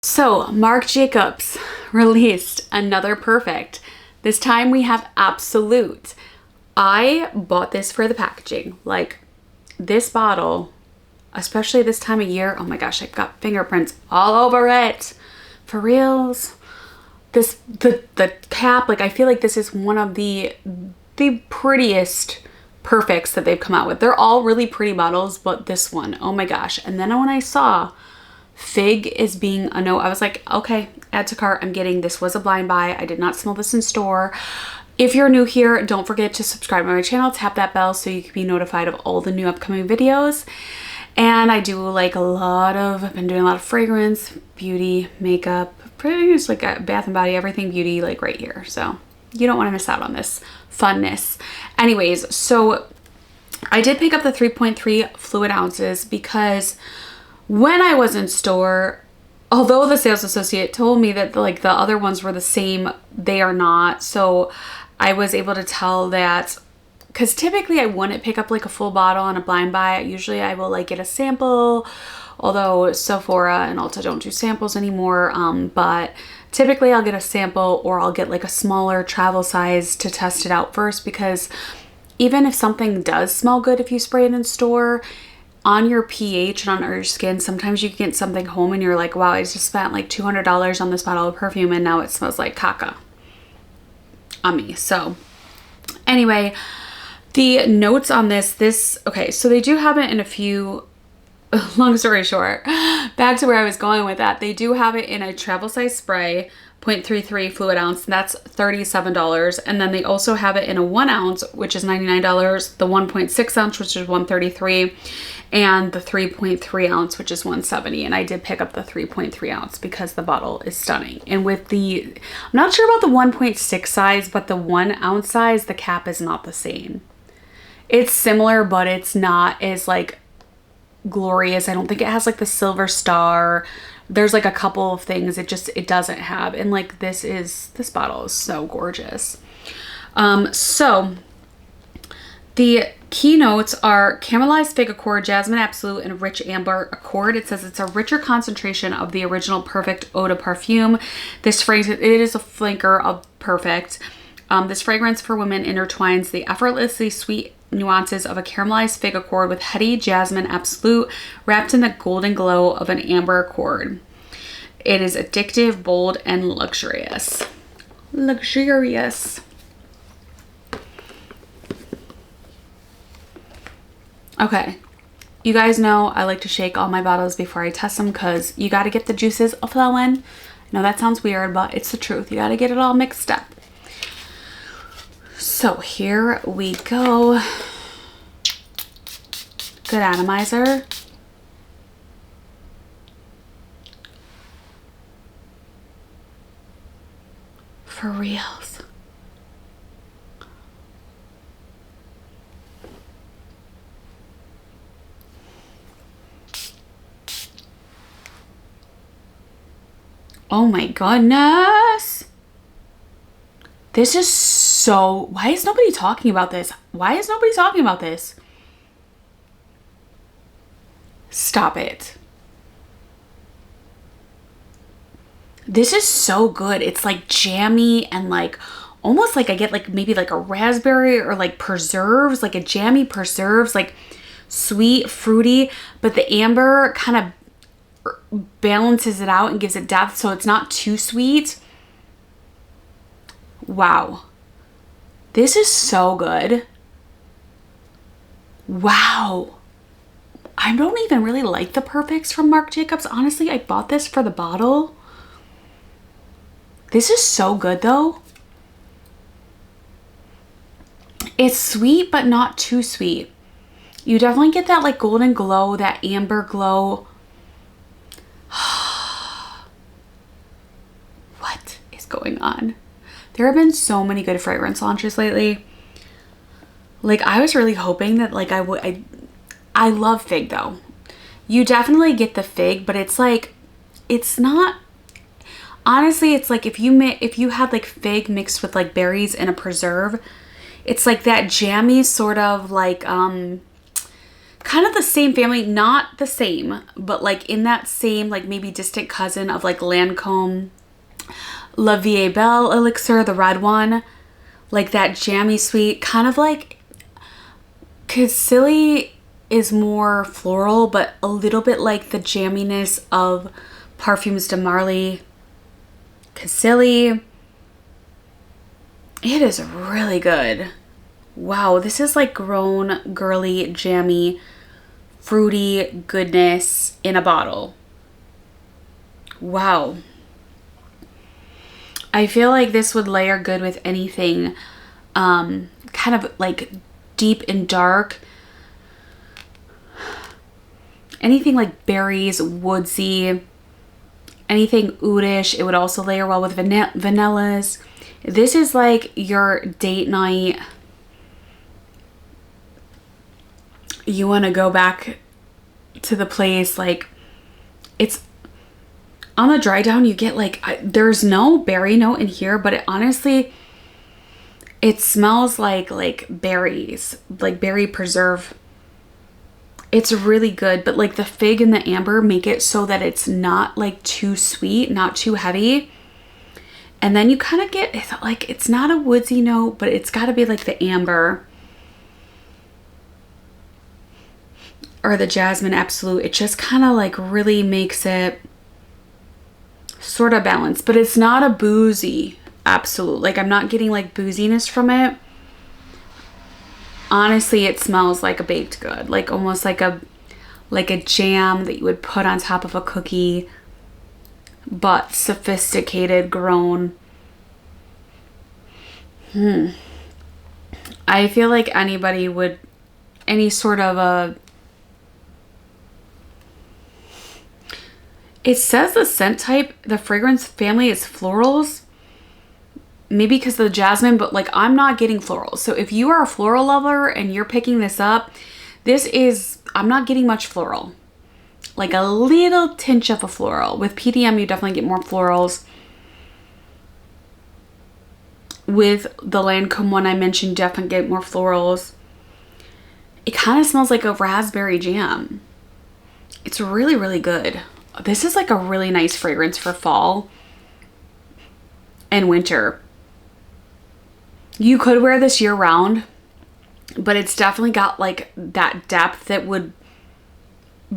So Marc Jacobs released another Perfect. This time we have Absolute. I bought this for the packaging. Like this bottle, especially this time of year, oh my gosh, I've got fingerprints all over it. For reals. The cap, like I feel like this is one of the prettiest Perfects that they've come out with. They're all really pretty bottles, but this one, oh my gosh. And then when I saw Fig is being a no, I was like, okay, add to cart. I'm getting this. Was a blind buy. I did not smell this in store. If you're new here, don't forget to subscribe to my channel, tap that bell so you can be notified of all the new upcoming videos. And I do like I've been doing a lot of fragrance, beauty, makeup, pretty much like a Bath and Body, everything beauty, like right here. So you don't want to miss out on this funness. Anyways, so I did pick up the 3.3 fluid ounces because when I was in store, although the sales associate told me that like the other ones were the same, they are not. So I was able to tell that, because typically I wouldn't pick up like a full bottle on a blind buy. Usually I will like get a sample, although Sephora and Ulta don't do samples anymore. But typically I'll get a sample or I'll get like a smaller travel size to test it out first, because even if something does smell good, if you spray it in store, on your pH and on your skin, sometimes you can get something home and you're like, wow, I just spent like $200 on this bottle of perfume and now it smells like caca on me. So anyway, the notes on this, okay, so they do have it in a few, long story short, back to where I was going with that. They do have it in a travel size spray, 0.33 fluid ounce, and that's $37. And then they also have it in a 1 ounce, which is $99, the 1.6 ounce, which is $133, and the 3.3 ounce, which is $170. And I did pick up the 3.3 ounce because the bottle is stunning. And with the, I'm not sure about the 1.6 size, but the 1 ounce size, the cap is not the same. It's similar, but it's not as like glorious. I don't think it has like the silver star. There's like a couple of things it doesn't have. And like this bottle is so gorgeous. So the keynotes are caramelized fig accord, jasmine absolute, and rich amber accord. It says it's a richer concentration of the original Perfect eau de parfum. This fragrance, it is a flanker of Perfect. This fragrance for women intertwines the effortlessly sweet nuances of a caramelized fig accord with heady jasmine absolute wrapped in the golden glow of an amber accord. It is addictive, bold, and luxurious. Luxurious. Okay, you guys know I like to shake all my bottles before I test them because you got to get the juices flowing. I know that sounds weird, but it's the truth. You got to get it all mixed up. So here we go. Good atomizer. For reals. Oh my goodness. This is so, why is nobody talking about this? Why is nobody talking about this? Stop it. This is so good. It's like jammy and like almost like I get like maybe like a raspberry or like preserves, like a jammy preserves, like sweet, fruity, but the amber kind of balances it out and gives it depth so it's not too sweet. Wow. This is so good. Wow. I don't even really like the Perfects from Marc Jacobs. Honestly, I bought this for the bottle. This is so good though. It's sweet, but not too sweet. You definitely get that like golden glow, that amber glow. What is going on? There have been so many good fragrance launches lately. Like I was really hoping that like I love fig though. You definitely get the fig, but it's like, it's not, honestly, it's like if you had like fig mixed with like berries in a preserve, it's like that jammy sort of like, kind kind of the same family, not the same, but like in that same, like maybe distant cousin of like Lancome, La Vie Belle elixir, the red one, like that jammy sweet, kind of like, Cassili is more floral, but a little bit like the jamminess of Parfums de Marly Cassili. It is really good. Wow, this is like grown, girly, jammy, fruity goodness in a bottle. Wow. I feel like this would layer good with anything kind of like deep and dark. Anything like berries, woodsy, anything oudish. It would also layer well with vanillas. This is like your date night. You want to go back to the place, like it's on the dry down. You get like, there's no berry note in here, but it honestly, it smells like berries, like berry preserve. It's really good, but like the fig and the amber make it so that it's not like too sweet, not too heavy. And then you kind of get like, it's not a woodsy note, but it's got to be like the amber or the jasmine absolute. It just kind of like really makes it sort of balanced, but it's not a boozy absolute. Like I'm not getting like booziness from it. Honestly, it smells like a baked good, like almost like a jam that you would put on top of a cookie, but sophisticated, grown. I feel like anybody would, any sort of a, it says the scent type, the fragrance family is florals. Maybe because of the jasmine, but like I'm not getting florals. So if you are a floral lover and you're picking this up, this is, I'm not getting much floral. Like a little tinge of a floral. With PDM, you definitely get more florals. With the Lancome one I mentioned, definitely get more florals. It kind of smells like a raspberry jam. It's really, really good. This is like a really nice fragrance for fall and winter. You could wear this year round, but it's definitely got like that depth that would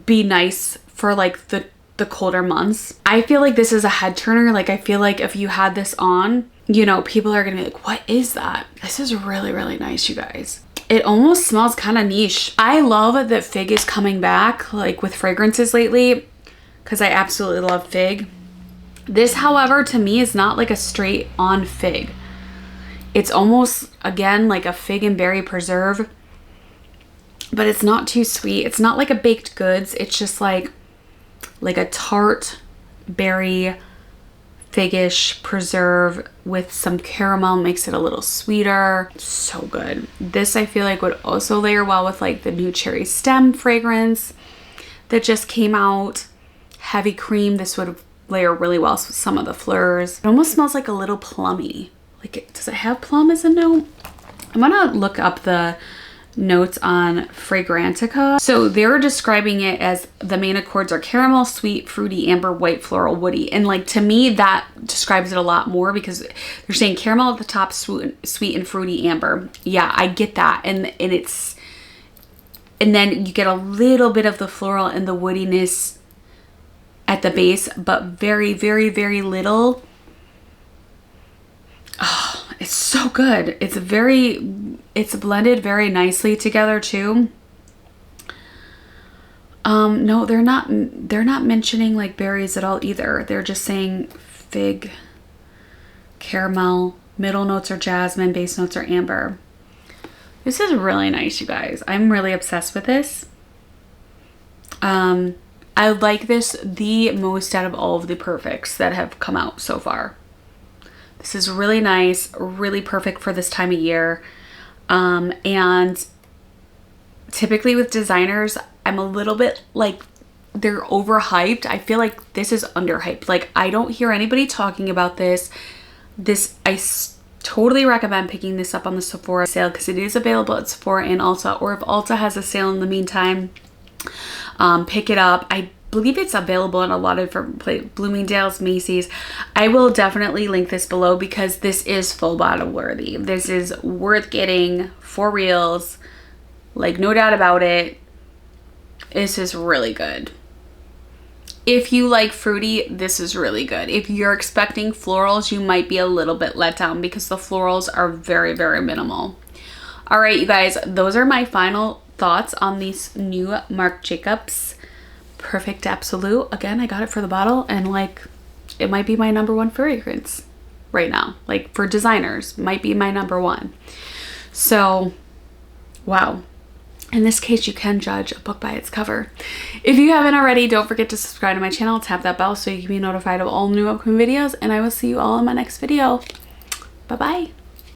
be nice for like the colder months. I feel like this is a head turner. Like I feel like if you had this on, you know, people are gonna be like, what is that? This is really, really nice, you guys. It almost smells kind of niche. I love that fig is coming back like with fragrances lately because I absolutely love fig. This, however, to me is not like a straight on fig. It's almost, again, like a fig and berry preserve, but it's not too sweet. It's not like a baked goods. It's just like a tart berry figish preserve with some caramel, makes it a little sweeter. So good. This I feel like would also layer well with like the new cherry stem fragrance that just came out. Heavy cream. This would layer really well with some of the fleurs. It almost smells like a little plummy. Like, does it have plum as a note? I'm gonna look up the notes on Fragrantica. So they're describing it as the main accords are caramel, sweet, fruity, amber, white, floral, woody. And like, to me, that describes it a lot more because they're saying caramel at the top, sweet and fruity, amber. Yeah, I get that. And it's, and then you get a little bit of the floral and the woodiness at the base, but very, very, very little. Oh, it's so good. It's blended very nicely together too. No, they're not mentioning like berries at all either. They're just saying fig, caramel, middle notes are jasmine, base notes are amber. This is really nice, you guys. I'm really obsessed with this. I like this the most out of all of the perfects that have come out so far. This is really nice, really perfect for this time of year. And typically with designers, I'm a little bit like, they're overhyped. I feel like this is underhyped. Like I don't hear anybody talking about this. Totally recommend picking this up on the Sephora sale because it is available at Sephora and Ulta, or if Ulta has a sale in the meantime, pick it up. I believe it's available in a lot of different Bloomingdale's, Macy's. I will definitely link this below because this is full bottle worthy. This is worth getting for reals, like no doubt about it. This is really good. If you like fruity, this is really good. If you're expecting florals, you might be a little bit let down because the florals are very, very minimal. All right, you guys, those are my final thoughts on these new Marc Jacobs Perfect Absolute. Again, I got it for the bottle and like it might be my #1 fragrance right now. Like for designers, might be my #1. So, wow. In this case, you can judge a book by its cover. If you haven't already, don't forget to subscribe to my channel, tap that bell so you can be notified of all new upcoming videos, and I will see you all in my next video. Bye-bye.